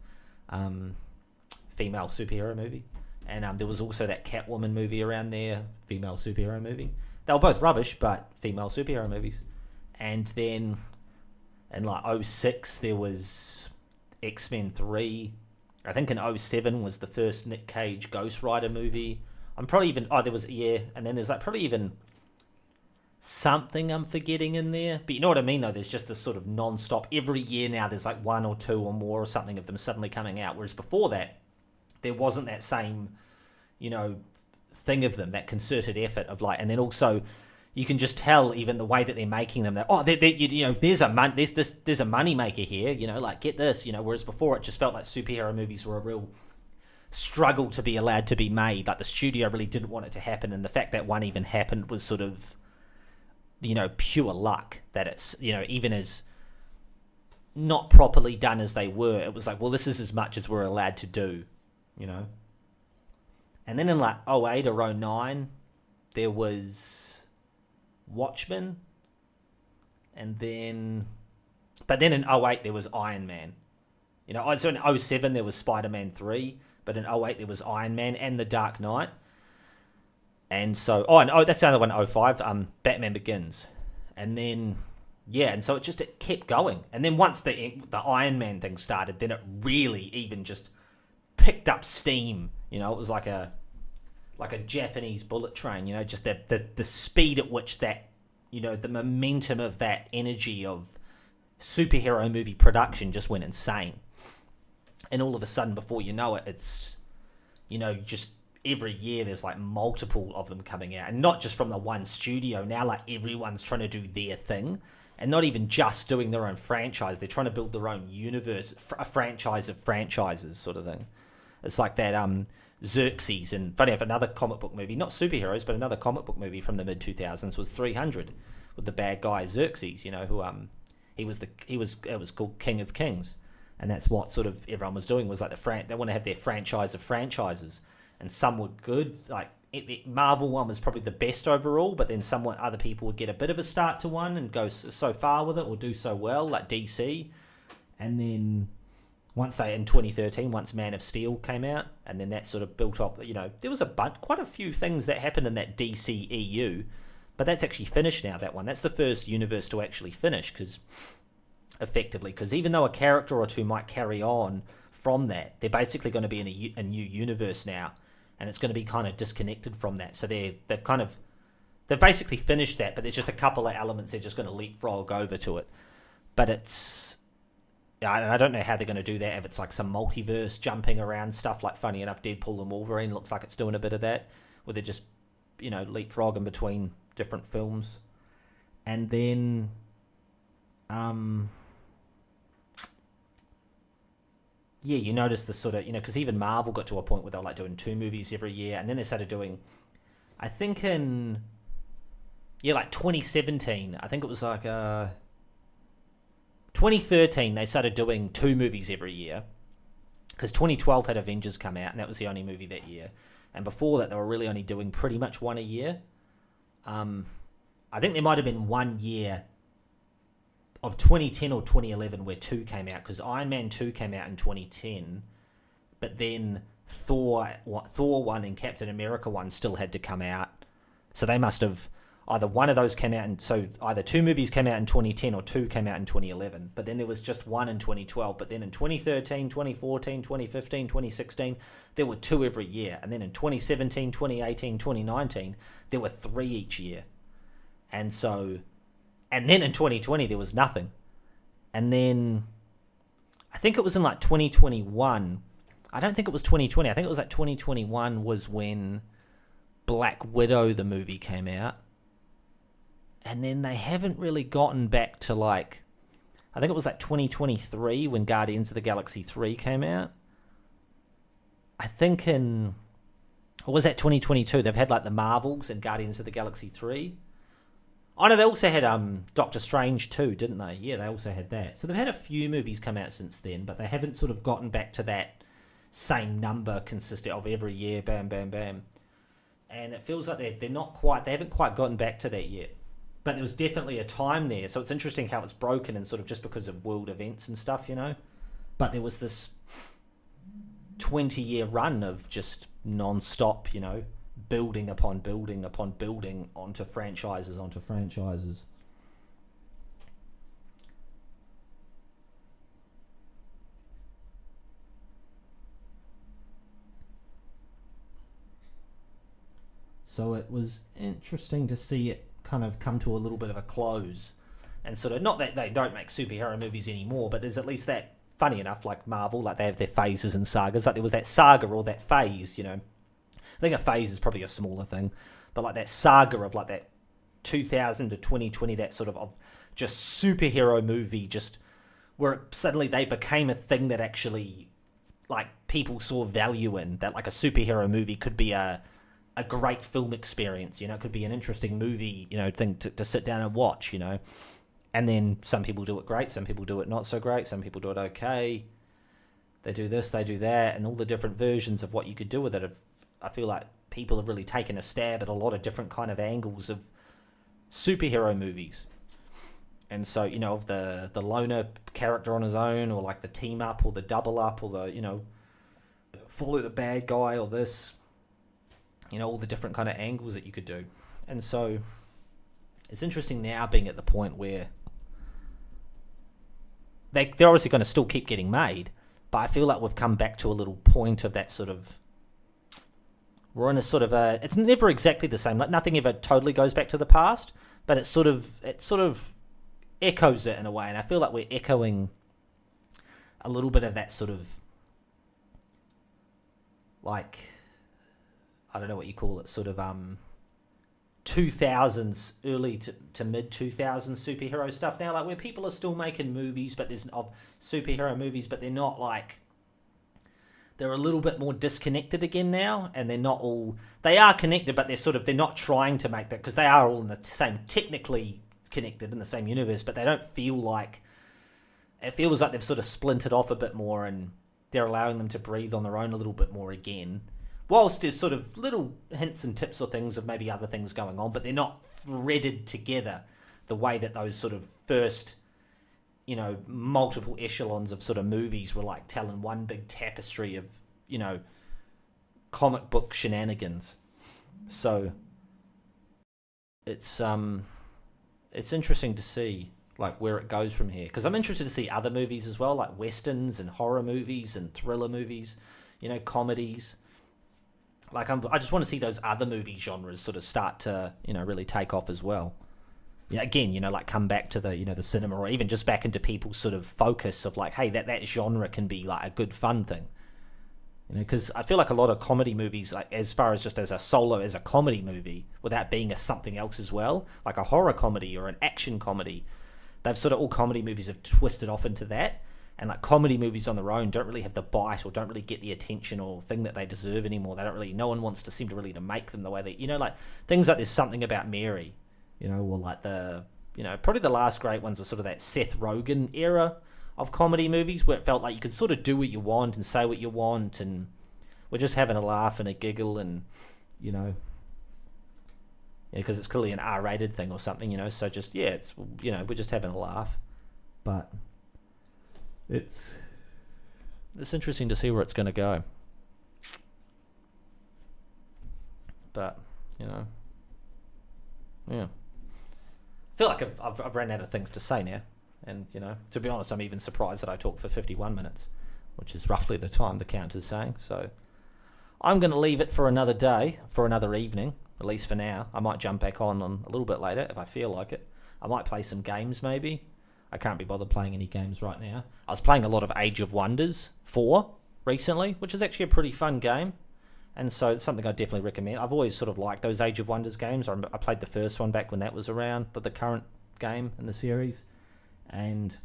female superhero movie. And there was also that Catwoman movie around there, female superhero movie. They were both rubbish, but female superhero movies. And then in like 2006, there was X-Men 3. I think in 2007 was the first Nick Cage Ghost Rider movie. And then there's like probably even something I'm forgetting in there. But you know what I mean, though? There's just this sort of non-stop. Every year now, there's like one or two or more or something of them suddenly coming out. Whereas before that, there wasn't that same, thing of them, that concerted effort of like, and then also you can just tell even the way that they're making them. That there's a money maker here. Like get this. Whereas before it just felt like superhero movies were a real struggle to be allowed to be made. Like the studio really didn't want it to happen, and the fact that one even happened was sort of, pure luck. That it's even as not properly done as they were, it was like, well, this is as much as we're allowed to do. And then in like 2008 or 2009, there was Watchmen. But then in 2008, there was Iron Man. So in 2007, there was Spider-Man 3. But in 2008, there was Iron Man and The Dark Knight. And so, that's the other one, 2005, Batman Begins. And then, and so it kept going. And then once the Iron Man thing started, then it really even just picked up steam. It was like a Japanese bullet train. Just the speed at which that, the momentum of that energy of superhero movie production just went insane. And all of a sudden, before you know it, it's, just every year there's like multiple of them coming out, and not just from the one studio. Now, like everyone's trying to do their thing. And not even just doing their own franchise. They're trying to build their own universe, a franchise of franchises sort of thing. It's like that Xerxes, and funny enough, another comic book movie, not superheroes, but another comic book movie from the mid-2000s was 300, with the bad guy Xerxes, who it was called King of Kings. And that's what sort of everyone was doing, was like they want to have their franchise of franchises. And some were good, like the Marvel one was probably the best overall, but then somewhat other people would get a bit of a start to one and go so far with it or do so well, like DC. And then in 2013, once Man of Steel came out, and then that sort of built up, there was quite a few things that happened in that DC EU, but that's actually finished now, that one. That's the first universe to actually finish, because even though a character or two might carry on from that, they're basically going to be in a new universe now, and it's going to be kind of disconnected from that. So they've kind of they've basically finished that, but there's just a couple of elements they're just going to leapfrog over to it. But I don't know how they're going to do that, if it's like some multiverse jumping around stuff, like funny enough, Deadpool and Wolverine looks like it's doing a bit of that, where they're just, leapfrogging between different films. And then, you notice the sort of, because even Marvel got to a point where they were like doing 2 movies every year, and then they started doing, I think in, like 2017, I think it was like 2013, they started doing 2 movies every year, because 2012 had Avengers come out, and that was the only movie that year. And before that, they were really only doing pretty much 1 a year. I think there might have been 1 year of 2010 or 2011 where 2 came out, because Iron Man 2 came out in 2010, but then Thor 1 and Captain America 1 still had to come out. So they must have, either one of those came out, and so either 2 movies came out in 2010 or 2 came out in 2011. But then there was just 1 in 2012. But then in 2013, 2014, 2015, 2016, there were 2 every year. And then in 2017, 2018, 2019, there were 3 each year. And then in 2020, there was nothing. And then I think it was in like 2021. I don't think it was 2020. I think it was like 2021 was when Black Widow, the movie, came out. And then they haven't really gotten back to like, I think it was like 2023 when Guardians of the Galaxy 3 came out. I think or was that 2022? They've had like the Marvels and Guardians of the Galaxy 3. Oh no, they also had Doctor Strange too, didn't they? Yeah, they also had that. So they've had a few movies come out since then, but they haven't sort of gotten back to that same number consistent of every year, bam, bam, bam. And it feels like they haven't quite gotten back to that yet. But there was definitely a time there, so it's interesting how it's broken, and sort of just because of world events and stuff, But there was this 20-year run of just non-stop, building upon building upon building onto franchises. So it was interesting to see it kind of come to a little bit of a close, and sort of, not that they don't make superhero movies anymore, but there's at least that, funny enough, like Marvel, like they have their phases and sagas, like there was that saga or that phase, I think a phase is probably a smaller thing, but like that saga of like that 2000 to 2020, that sort of just superhero movie, just where suddenly they became a thing that actually like people saw value in, that like a superhero movie could be a great film experience, it could be an interesting movie, thing to sit down and watch, and then some people do it great, some people do it not so great, some people do it okay, they do this, they do that, and all the different versions of what you could do with it. I feel like people have really taken a stab at a lot of different kind of angles of superhero movies. And so, of the loner character on his own, or like the team up, or the double up, or the, follow the bad guy, or this, all the different kind of angles that you could do. And so it's interesting now being at the point where they're obviously going to still keep getting made, but I feel like we've come back to a little point of that sort of, we're in a sort of it's never exactly the same. Like nothing ever totally goes back to the past, but it sort of echoes it in a way. And I feel like we're echoing a little bit of that sort of, like, I don't know what you call it, sort of 2000s, early to mid 2000s superhero stuff now, like where people are still making movies, but there's superhero movies, but they're not like, they're a little bit more disconnected again now, and they're not all, they are connected, but they're not trying to make that, because they are all in the same, technically connected in the same universe, but they don't feel like, it feels like they've sort of splintered off a bit more, and they're allowing them to breathe on their own a little bit more again, whilst there's sort of little hints and tips or things of maybe other things going on, but they're not threaded together the way that those sort of first, multiple echelons of sort of movies were like telling one big tapestry of, comic book shenanigans. So it's interesting to see like where it goes from here, because I'm interested to see other movies as well, like westerns and horror movies and thriller movies, comedies. Like I just want to see those other movie genres sort of start to really take off as well. Yeah, again, like come back to the the cinema, or even just back into people's sort of focus of like, hey, that genre can be like a good fun thing. Because I feel like a lot of comedy movies, like as far as just as a comedy movie, without being a something else as well, like a horror comedy or an action comedy, they've sort of all comedy movies have twisted off into that. And like comedy movies on their own don't really have the bite or don't really get the attention or thing that they deserve anymore. They don't really, no one wants to seem to really to make them the way they, like things like There's Something About Mary, or like probably the last great ones were sort of that Seth Rogen era of comedy movies where it felt like you could sort of do what you want and say what you want, and we're just having a laugh and a giggle, and because it's clearly an R-rated thing or something, so just it's we're just having a laugh. But it's interesting to see where it's going to go. But yeah, I feel like I've ran out of things to say now. And, to be honest, I'm even surprised that I talked for 51 minutes, which is roughly the time the count is saying. So I'm going to leave it for another day, for another evening, at least for now. I might jump back on a little bit later if I feel like it. I might play some games maybe. I can't be bothered playing any games right now. I was playing a lot of Age of Wonders 4 recently, which is actually a pretty fun game. And so it's something I definitely recommend. I've always sort of liked those Age of Wonders games. I played the first one back when that was around, but the current game in the series. And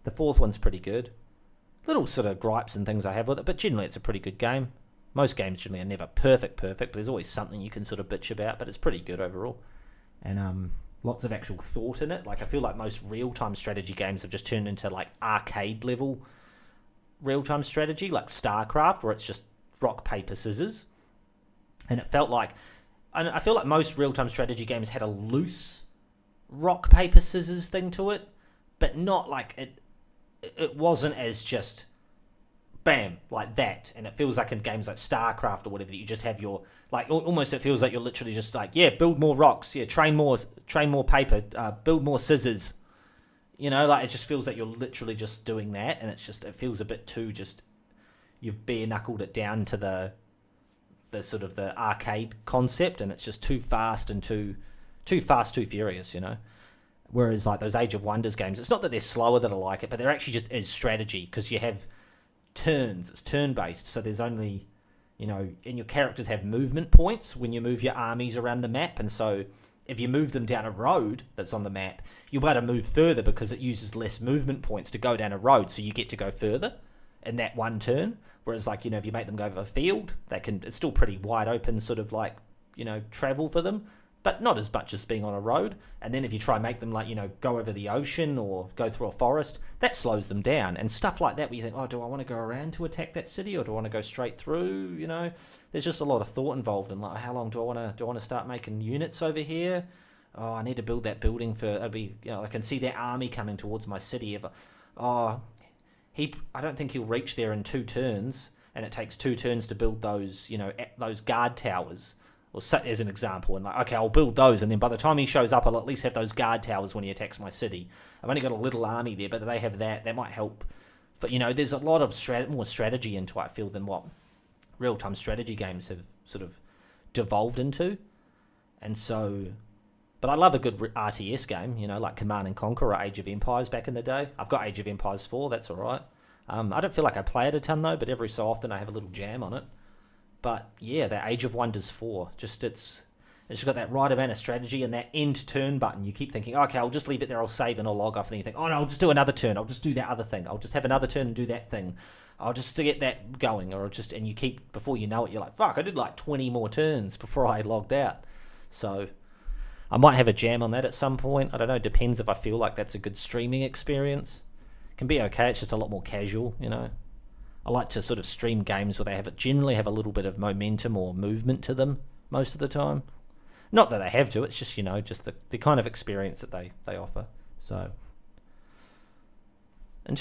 the fourth one's pretty good. Little sort of gripes and things I have with it, but generally it's a pretty good game. Most games generally are never perfect, but there's always something you can sort of bitch about, but it's pretty good overall. And lots of actual thought in it. Like I feel like most real-time strategy games have just turned into like arcade level real-time strategy, like StarCraft, where it's just rock, paper, scissors. And it felt like, and I feel like most real-time strategy games had a loose rock, paper, scissors thing to it, but not like it wasn't as just bam like that. And it feels like in games like StarCraft or whatever, you just have your like almost, it feels like you're literally just like, build more rocks, train more paper, build more scissors, like it just feels like you're literally just doing that. And it's just, it feels a bit too just, you've bare knuckled it down to the sort of the arcade concept, and it's just too fast and too furious, Whereas like those Age of Wonders games, it's not that they're slower that I like it, but they're actually just as strategy, because you have turns. It's turn-based, so there's only, and your characters have movement points when you move your armies around the map, and so if you move them down a road that's on the map, you'll be able to move further because it uses less movement points to go down a road, so you get to go further in that one turn. Whereas like, if you make them go over a field, it's still pretty wide open sort of like, travel for them, but not as much as being on a road. And then if you try and make them like, go over the ocean or go through a forest, that slows them down. And stuff like that where you think, oh, do I want to go around to attack that city, or do I want to go straight through? There's just a lot of thought involved in like, how long do I want to start making units over here? Oh, I need to build that building for, it'll be, I can see their army coming towards my city. I don't think he'll reach there in 2 turns, and it takes 2 turns to build those, those guard towers. Or as an example, and like, okay, I'll build those, and then by the time he shows up, I'll at least have those guard towers when he attacks my city. I've only got a little army there, but they have that. That might help. But, there's a lot of more strategy into it, I feel, than what real-time strategy games have sort of devolved into. And so, but I love a good RTS game, like Command and Conquer or Age of Empires back in the day. I've got Age of Empires 4, that's all right. I don't feel like I play it a ton, though, but every so often I have a little jam on it. But yeah, that Age of Wonders 4, it's just got that right amount of strategy and that end turn button. You keep thinking, okay, I'll just leave it there, I'll save and I'll log off. And then you think, oh no, I'll just do another turn. I'll just do that other thing. I'll just have another turn and do that thing. I'll just get that going. And you keep, before you know it, you're like, fuck, I did like 20 more turns before I logged out. So I might have a jam on that at some point. I don't know, depends if I feel like that's a good streaming experience. It can be okay, it's just a lot more casual, I like to sort of stream games where they generally have a little bit of momentum or movement to them most of the time. Not that they have to, it's just, just the kind of experience that they offer. So, until